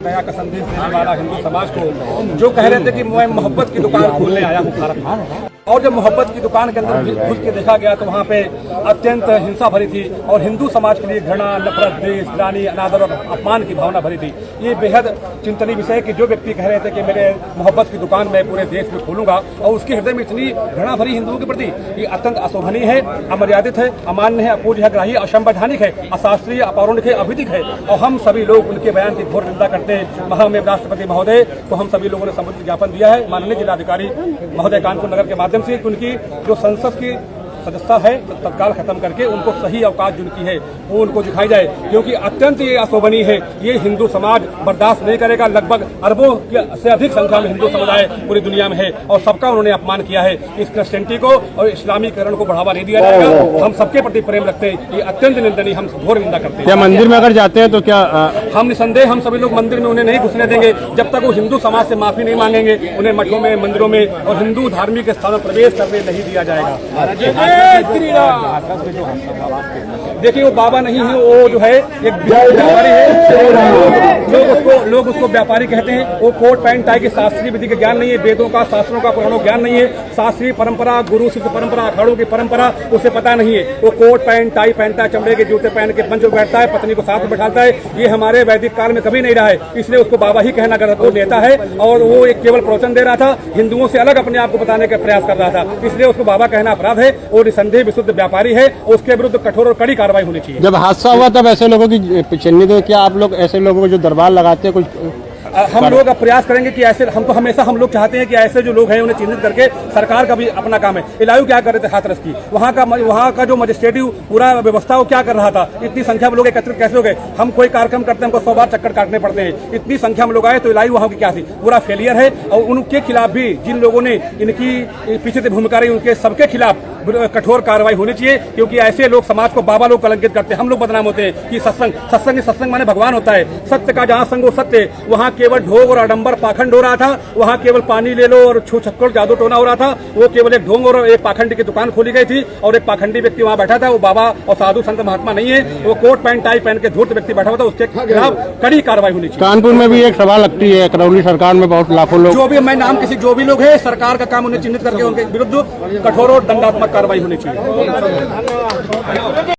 दया का संदेश देने वाला हिंदू समाज को जो कह रहे थे कि मैं मोहब्बत की दुकान खोलने आया हूँ भारत में, और जब मोहब्बत की दुकान के अंदर घुस के देखा गया तो वहाँ पे अत्यंत हिंसा भरी थी और हिंदू समाज के लिए घृणा, नफरत, द्वेष, ग्लानि, अनादर और अपमान की भावना भरी थी। ये बेहद चिंतनीय विषय है कि जो व्यक्ति कह रहे थे कि मेरे मोहब्बत की दुकान मैं पूरे देश में खोलूंगा और उसके हृदय में इतनी घृणा भरी हिंदुओं के प्रति, ये अत्यंत अशोभनीय है, अमर्यादित है, अमान्य है, अपूज्य है, ग्राह्य, असंवैधानिक है, अशास्त्रीय, अपौराणिक है, अवैधिक है और हम सभी लोग उनके बयान की घोर निंदा करते हैं। महामहिम राष्ट्रपति महोदय को हम सभी लोगों ने संबंधित ज्ञापन दिया है माननीय जिलाधिकारी महोदय कानपुर नगर के माध्यम से, उनकी जो संसद की सदस्यता है तत्काल खत्म करके उनको सही अवकाश जिनकी है वो उनको दिखाई जाए, क्योंकि अत्यंत ये अशोभनीय है। ये हिंदू समाज बर्दाश्त नहीं करेगा। लगभग अरबों से अधिक संख्या में हिंदू समुदाय पूरी दुनिया में है और सबका उन्होंने अपमान किया है। इस क्रिश्चियनिटी को और इस्लामीकरण को बढ़ावा नहीं दिया जाएगा। हम सबके प्रति प्रेम रखते हैं, ये अत्यंत निंदनीय, हम घोर निंदा करते हैं। क्या मंदिर में अगर जाते हैं तो क्या हम निसंदेह हम सभी लोग मंदिर में उन्हें नहीं घुसने देंगे जब तक वो हिंदू समाज से माफी नहीं मांगेंगे। उन्हें मठों में, मंदिरों में और हिंदू धार्मिक स्थानों में प्रवेश करने नहीं दिया जाएगा। देखिए वो बाबा नहीं है, वो जो है एक व्यापारी है। लोग उसको व्यापारी कहते हैं। वो कोट पैंट टाई के शास्त्रीय विधि का ज्ञान नहीं है, वेदों का, शास्त्रों का, पुराणों का ज्ञान नहीं है, शास्त्रीय परंपरा, गुरु शिष्य परंपरा, अखाड़ों की परंपरा उसे पता नहीं है। वो कोट पैंट टाई पहनता है, चमड़े के जूते पहन के मंच पर बैठता है, पत्नी को साथ में बैठाता है। ये हमारे वैदिक काल में कभी नहीं रहा है, इसलिए उसको बाबा ही कहना गलत। वो नेता है और वो एक केवल प्रवचन दे रहा था, हिंदुओं से अलग अपने आप को बताने का प्रयास कर रहा था, इसलिए उसको बाबा कहना अपराध है और निसंदेह विशुद्ध व्यापारी है। उसके विरुद्ध कठोर और कड़ी कार्रवाई होनी चाहिए। जब हादसा हुआ तब ऐसे लोगों की चिन्हित तो क्या आप लोग ऐसे लोगों को जो दरबार लगाते हैं कुछ हम लोग अब प्रयास करेंगे कि ऐसे हम तो हमेशा हम लोग चाहते हैं कि ऐसे जो लोग हैं उन्हें चिन्हित करके, सरकार का भी अपना काम है। इलायू क्या कर रहे थे हाथरस की, वहाँ का जो मजिस्ट्रेटिव पूरा व्यवस्था वो क्या कर रहा था। इतनी संख्या में लोग एकत्रित कैसे हो गए। हम कोई कार्यक्रम करते हैं हमको 100 बार चक्कर काटने पड़ते हैं। इतनी संख्या में लोग आए तो इलायू वहाँ की क्या थी, पूरा फेलियर है। और उनके खिलाफ भी जिन लोगों ने इनकी पीछे से भूमिका रही उनके सबके खिलाफ कठोर कार्रवाई होनी चाहिए, क्योंकि ऐसे लोग समाज को बाबा लोग कलंकित करते हैं। हम लोग बदनाम होते हैं कि सत्संग माने भगवान होता है। सत्य का जहाँ संग हो सत्य, वहाँ केवल ढोंग और आडंबर पाखंड हो रहा था। वहाँ केवल पानी ले लो और छू छक्कर जादू टोना हो रहा था। वो केवल एक ढोंग और एक पाखंडी की दुकान खोली गई थी और एक पाखंडी व्यक्ति वहाँ बैठा था। वो बाबा और साधु संत महात्मा नहीं है, वो कोट पैंट टाई पहन के धूर्त व्यक्ति बैठा हुआ था। उसके खिलाफ कड़ी कार्रवाई होनी चाहिए। कानपुर में भी एक सभा लगती है, करौली सरकार में बहुत लाखों लोग, जो भी मैं नाम किसी जो भी लोग है, सरकार का काम उन्हें चिन्हित करके उनके विरुद्ध कठोर और दंडात्मक कार्रवाई होनी चाहिए।